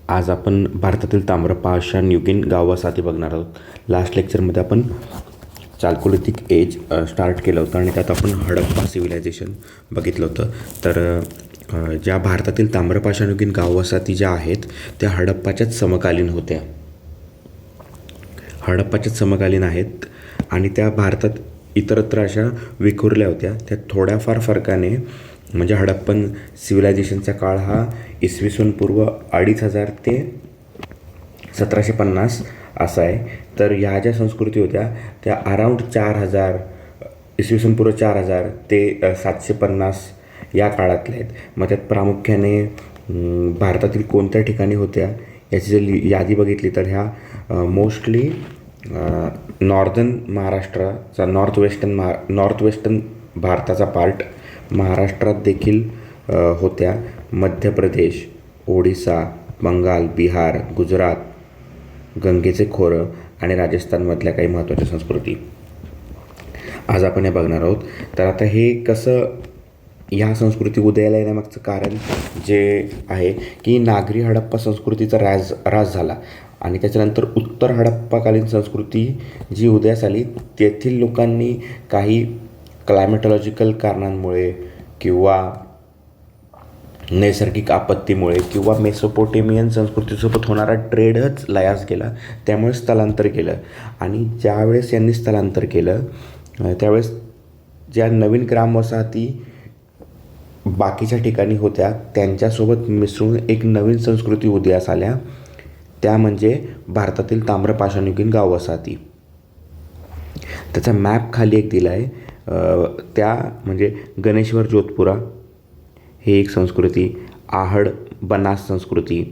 आज आपण भारतातील ताम्रपाषाणयुगीन गाव वसाहती बघणार आहोत. लास्ट लेक्चरमध्ये आपण चालकोलिथिक एज स्टार्ट केलं होतं आणि त्यात आपण हडप्पा सिव्हिलायझेशन बघितलं होतं. तर ज्या भारतातील ताम्रपाषाणयुगीन गाव वसाहती ज्या आहेत त्या हडप्पाच्याच समकालीन होत्या. हडप्पाच्याच समकालीन आहेत आणि त्या भारतात इतरत्र अशा विखुरल्या होत्या. त्या थोड्याफार फरकाने म्हणजे हडप्पन सिव्हिलायझेशनचा काळ हा इसवी पूर्व 2500 ते 1750 असा आहे. तर ह्या ज्या संस्कृती होत्या त्या अराऊंड 4000 इसवी पूर्व 4000 ते 750 या काळातल्या आहेत. मग त्यात प्रामुख्याने भारतातील कोणत्या ठिकाणी होत्या याची जर यादी बघितली तर ह्या मोस्टली नॉर्दर्न महाराष्ट्राचा नॉर्थ वेस्टर्न भारताचा पार्ट महाराष्ट्रात देखील होत्या. मध्य प्रदेश, ओडिसा, बंगाल, बिहार, गुजरात, गंगेचे खोरं आणि राजस्थानमधल्या काही महत्त्वाच्या संस्कृती आज आपण हे बघणार आहोत. तर आता हे कसं ह्या संस्कृती उदयाला येण्यामागचं कारण जे आहे की नागरी हडप्पा संस्कृतीचा ऱ्हास झाला आणि त्याच्यानंतर उत्तर हडप्पाकालीन संस्कृती जी उदयास आली तेथील लोकांनी काही क्लायमेटॉलॉजिकल कारणांमुळे किंवा नैसर्गिक आपत्तीमुळे किंवा मेसोपोटेमियन संस्कृतीसोबत होणारा ट्रेडच लयास गेला, त्यामुळे स्थलांतर केलं. आणि ज्यावेळेस यांनी स्थलांतर केलं त्यावेळेस ज्या नवीन ग्रामवसाहती बाकीच्या ठिकाणी होत्या त्यांच्यासोबत मिसळून एक नवीन संस्कृती उदयास आल्या, त्या म्हणजे भारतातील ताम्रपाषाणयुगीन गाव वसाहती. त्याचा मॅप खाली एक दिला आहे. त्या म्हणजे गणेश्वर जोधपुरा ही एक संस्कृती, आहड बनास संस्कृती,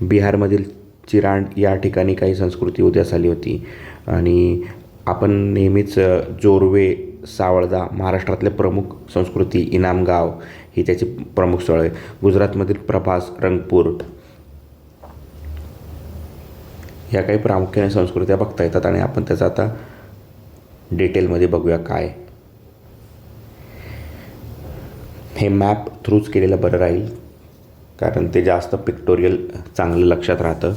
बिहारमधील चिरांड या ठिकाणी काही संस्कृती उदयास आली होती. आणि आपण नेहमीच जोरवे, सावळदा महाराष्ट्रातले प्रमुख संस्कृती, इनामगाव ही त्याची प्रमुख स्थळं आहे. गुजरातमधील प्रभास, रंगपूर ह्या काही प्रामुख्याने संस्कृत्या बघता येतात आणि आपण त्याचा आता डिटेलमध्ये बघूया काय. हे मॅप थ्रूच केलेलं बरं राहील कारण ते जास्त पिक्टोरियल चांगलं लक्षात राहतं.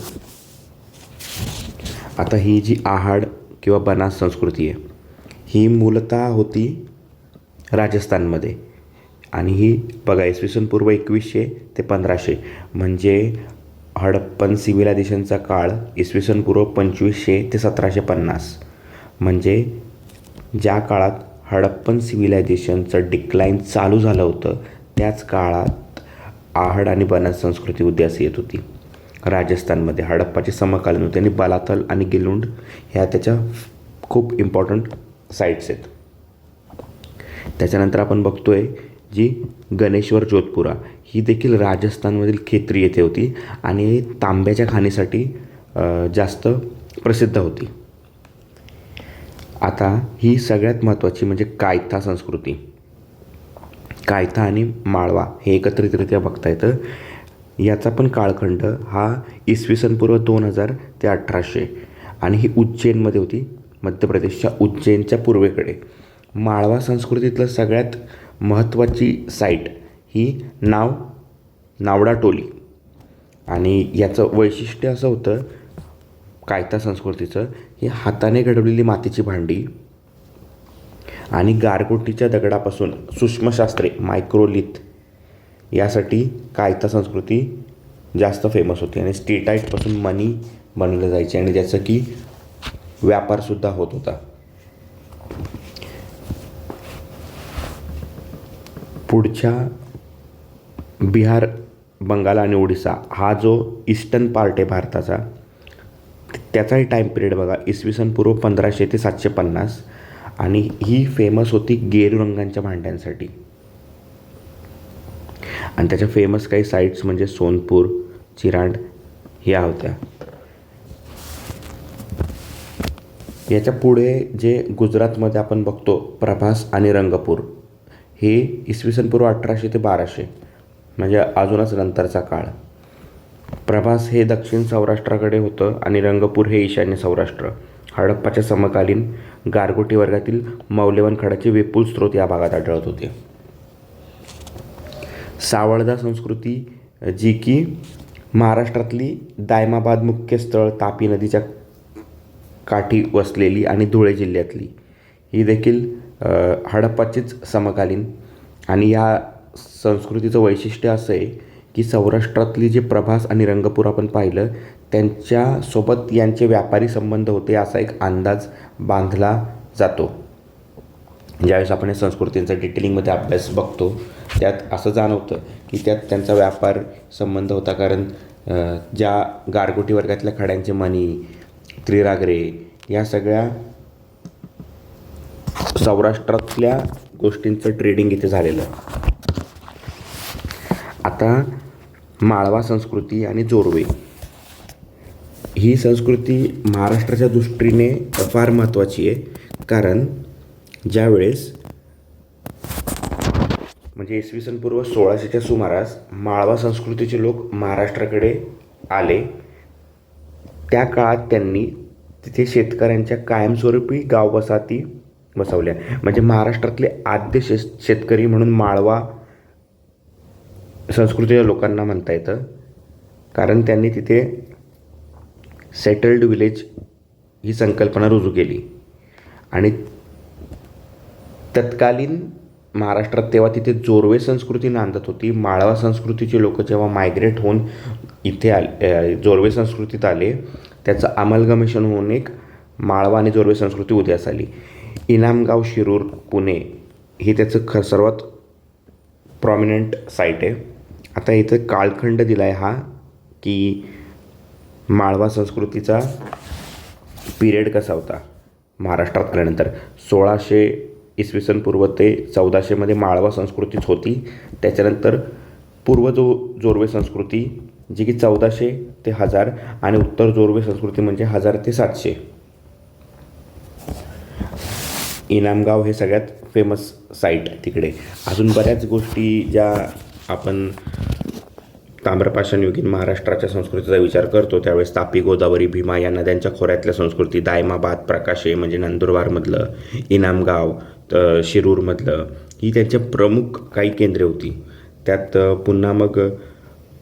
आता ही जी आहड किंवा बनास संस्कृती आहे ही मूलतः होती राजस्थानमध्ये आणि ही बघा इसवी पूर्व 2100 ते 1500 म्हणजे हडप्पन सिव्हिलायझेशनचा काळ इसवी पूर्व 2500 ते 1750 म्हणजे ज्या काळात हडप्पन सिव्हिलायझेशनचं डिक्लाईन चालू झालं होतं त्याच काळात आहड आणि बनास संस्कृती उदयास येत होती. राजस्थानमध्ये हडप्पाचे समकालीन होते आणि बलाथल आणि गिलुंड ह्या त्याच्या खूप इम्पॉर्टंट साईट्स आहेत. त्याच्यानंतर आपण बघतोय जी गणेश्वर जोधपुरा ही देखील राजस्थानमधील खेत्री येथे होती आणि तांब्याच्या खाणीसाठी जास्त प्रसिद्ध होती. आता ही सगळ्यात महत्त्वाची म्हणजे कायथा संस्कृती. कायथा आणि माळवा हे एकत्रितरित्या बघता येतं. याचा पण काळखंड हा इसवी पूर्व 2000 ते 1800 आणि ही उज्जैनमध्ये होती, मध्य प्रदेशच्या उज्जैनच्या पूर्वेकडे. माळवा संस्कृतीतलं सगळ्यात महत्त्वाची साईट ही नावडा टोली आणि याचं वैशिष्ट्य असं होतं कायथा संस्कृतीचं, ही हाताने घडवलेली मातीची भांडी आणि गारगोटीच्या दगडापासून सूक्ष्मशास्त्रे मायक्रोलिथ यासाठी कायथा संस्कृती जास्त फेमस होती. आणि स्टेटाईटपासून मणी बनवले जायचे आणि ज्याचं की व्यापारसुद्धा होत होता. पुढच्या बिहार, बंगाल आणि ओडिसा हा जो ईस्टर्न पार्ट आहे भारताचा त्याचाही टाईम पिरियड बघा इसवी पूर्व 1500 ते 750 आणि ही फेमस होती गेरू रंगांच्या भांड्यांसाठी. आणि त्याच्या फेमस काही साईट्स म्हणजे सोनपूर, चिरांड ह्या होत्या. याच्या पुढे जे गुजरातमध्ये आपण बघतो प्रभास आणि रंगपूर हे इसवी पूर्व 1800 ते 1200 म्हणजे अजूनच नंतरचा काळ. प्रभास हे दक्षिण सौराष्ट्राकडे होतं आणि रंगपूर हे ईशान्य सौराष्ट्र. हडप्पाच्या समकालीन गारगोटी वर्गातील मौल्यवान खडाचे विपुल स्रोत या भागात आढळत होते. सावळदा संस्कृती जी की महाराष्ट्रातली दायमाबाद मुख्य स्थळ तापी नदीच्या काठी वसलेली आणि धुळे जिल्ह्यातली ही देखील हडप्पाचीच समकालीन. आणि या संस्कृतीचं वैशिष्ट्य असं आहे की सौराष्ट्रातली जे प्रभास आणि रंगपूर आपण पाहिलं त्यांच्यासोबत यांचे व्यापारी संबंध होते असा एक अंदाज बांधला जातो. ज्यावेळेस आपण या संस्कृतींचा डिटेलिंगमध्ये अभ्यास बघतो त्यात असं जाणवतं की त्यात त्यांचा व्यापार संबंध होता. कारण ज्या गारगोटी वर्गातल्या खड्यांचे मणी, त्रिरागरे या सगळ्या सौराष्ट्रातल्या गोष्टींचं ट्रेडिंग इथे झालेलं. आता माळवा संस्कृती आणि जोरवे ही संस्कृती महाराष्ट्राच्या दृष्टीने फार महत्त्वाची आहे. कारण ज्यावेळेस म्हणजे इसवी सन पूर्व 1600च्या सुमारास माळवा संस्कृतीचे लोक महाराष्ट्राकडे आले. त्या काळात त्यांनी तिथे शेतकऱ्यांच्या कायमस्वरूपी गाववसाहती बसवल्या. म्हणजे महाराष्ट्रातले आद्य शेतकरी म्हणून माळवा संस्कृतीच्या लोकांना म्हणता येतं. कारण त्यांनी तिथे सेटल्ड विलेज ही संकल्पना रुजू केली. आणि तत्कालीन महाराष्ट्रात तेव्हा तिथे जोरवे संस्कृती नांदत होती. माळवा संस्कृतीचे लोक जेव्हा मायग्रेट होऊन इथे आले, जोरवे संस्कृतीत आले, त्याचं अमलगमेशन होऊन एक माळवा आणि जोरवे संस्कृती उदयास आली. इनामगाव, शिरूर, पुणे ही त्याचं सर्वात प्रॉमिनंट साईट आहे. आता इथं कालखंड दिला आहे हा की माळवा संस्कृतीचा पिरियड कसा होता महाराष्ट्रात आल्यानंतर. 1600 इसवी सन पूर्व ते 1400मध्ये माळवा संस्कृतीच होती. त्याच्यानंतर पूर्व जोरवे संस्कृती जी की 1400 ते 1000 आणि उत्तर जोरवे संस्कृती म्हणजे 1000 ते 700. इनामगाव हे सगळ्यात फेमस साईट तिकडे. अजून बऱ्याच गोष्टी ज्या आपण ताम्रपाषाणयुगीन महाराष्ट्राच्या संस्कृतीचा विचार करतो त्यावेळेस तापी, गोदावरी, भीमा या नद्यांच्या खोऱ्यातल्या संस्कृती, दायमाबाद, प्रकाशे म्हणजे नंदुरबारमधलं, इनामगाव, शिरूरमधलं ही त्यांच्या प्रमुख काही केंद्रे होती. त्यात पुन्हा मग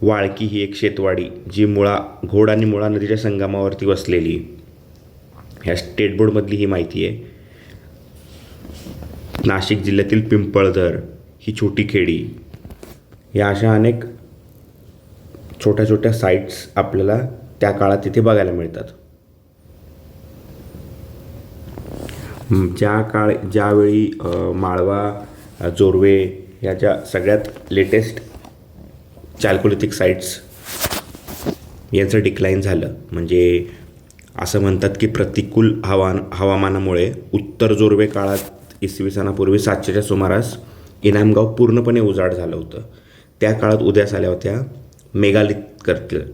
वाळकी ही एक शेतवाडी जी घोड आणि मुळा नदीच्या संगमावरती वसलेली, ह्या स्टेट बोर्डमधली ही माहिती आहे. नाशिक जिल्ह्यातील पिंपळदर ही छोटी खेडी, या अशा अनेक छोट्या छोट्या साईट्स आपल्याला त्या काळात तिथे बघायला मिळतात. ज्यावेळी माळवा, जोरवे या ज्या सगळ्यात लेटेस्ट चॅल्कोलिथिक साईट्स यांचं डिक्लाईन झालं, म्हणजे असं म्हणतात की प्रतिकूल हवामानामुळे उत्तर जोरवे काळात इसवी सनापूर्वी 700च्या सुमारास इनामगाव पूर्णपणे उजाड झालं होतं. त्या काळात उदयास आल्या होत्या मेगालिथ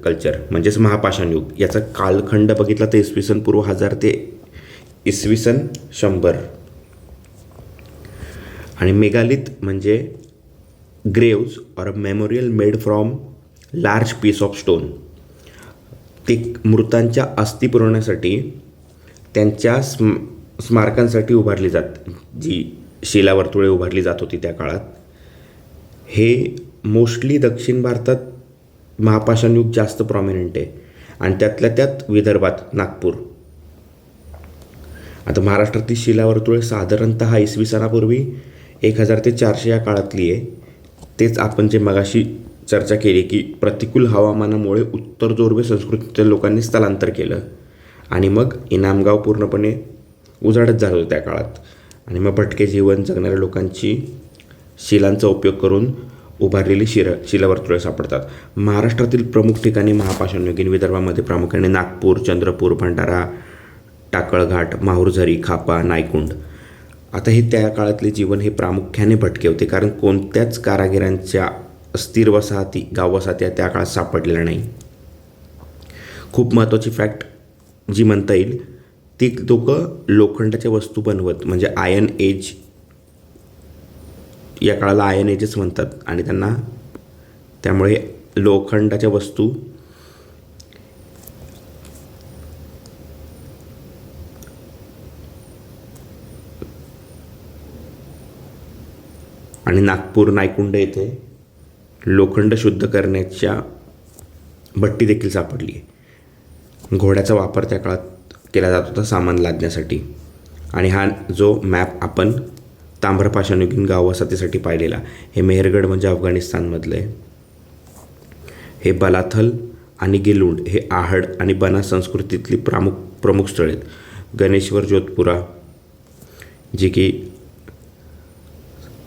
कल्चर म्हणजेच महापाषाण युग. याचा कालखंड बघितला तर इसवी सन पूर्व 1000 ते इसवी सन 100. आणि मेगालिथ म्हणजे graves or a memorial made from large piece of stone. ते मृतांच्या अस्थी पुरवण्यासाठी त्यांच्या स्मारकांसाठी उभारली जी शिलावर्तुळे उभारली जात होती त्या काळात. हे मोस्टली दक्षिण भारतात महापाषाण युग जास्त प्रॉमिनंट आहे आणि त्यातल्या त्यात विदर्भात नागपूर. आता महाराष्ट्रातली शिलावर्तुळे साधारणतः इसवी सनापूर्वी 1000 ते 400 या काळातली आहे. तेच आपण जे मगाशी चर्चा केली की प्रतिकूल हवामानामुळे उत्तर जोरवे संस्कृतीच्या लोकांनी स्थलांतर केलं आणि मग इनामगाव पूर्णपणे उजाडच झालं होतं त्या काळात. आणि मग भटके जीवन जगणाऱ्या लोकांची शिलांचा उपयोग करून उभारलेली शिलावर्तुळे सापडतात. महाराष्ट्रातील प्रमुख ठिकाणी महापाषाणयुगीन विदर्भामध्ये प्रामुख्याने नागपूर, चंद्रपूर, भंडारा, टाकळघाट, माहुरझरी, खापा, नायकुंड. आता हे त्या काळातले जीवन हे प्रामुख्याने भटके होते कारण कोणत्याच कारागिरांच्या स्थिर वसाहती, गाववसाहती त्या काळात सापडलेल्या नाही. खूप महत्त्वाची फॅक्ट जी म्हणता येईल ती लोकं लोखंडाच्या वस्तू बनवत, म्हणजे आयर्न एज, या काळाला आयर्न एजच म्हणतात आणि त्यांना त्यामुळे लोखंडाच्या वस्तू आणि नागपूर, नायकुंड येथे लोखंड शुद्ध करण्याच्या भट्टी देखील सापडली आहे. घोड्याचा वापर त्या काळात केला जात होता सामान लादण्यासाठी. आणि हा जो मॅप आपण ताम्रपाषाणयुगीन गाव वसाहतीसाठी पाहिलेला, हे मेहरगड म्हणजे अफगाणिस्तानमधलं आहे. हे बलाथल आणि गिलुंड हे आहड आणि बना संस्कृतीतली प्रमुख स्थळे आहेत. गणेश्वर जोधपुरा जी की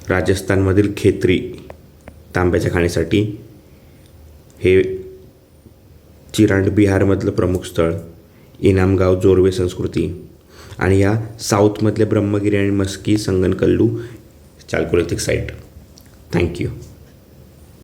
राजस्थानमधील खेत्री तांब्याच्या खाणीसाठी, हे चिरांड बिहारमधलं प्रमुख स्थळ, इनामगाव जोरवे संस्कृती, आणि या साऊथमधले ब्रह्मगिरी आणि मस्की संगनकल्लू चालकोलिथिक साईट. थँक्यू.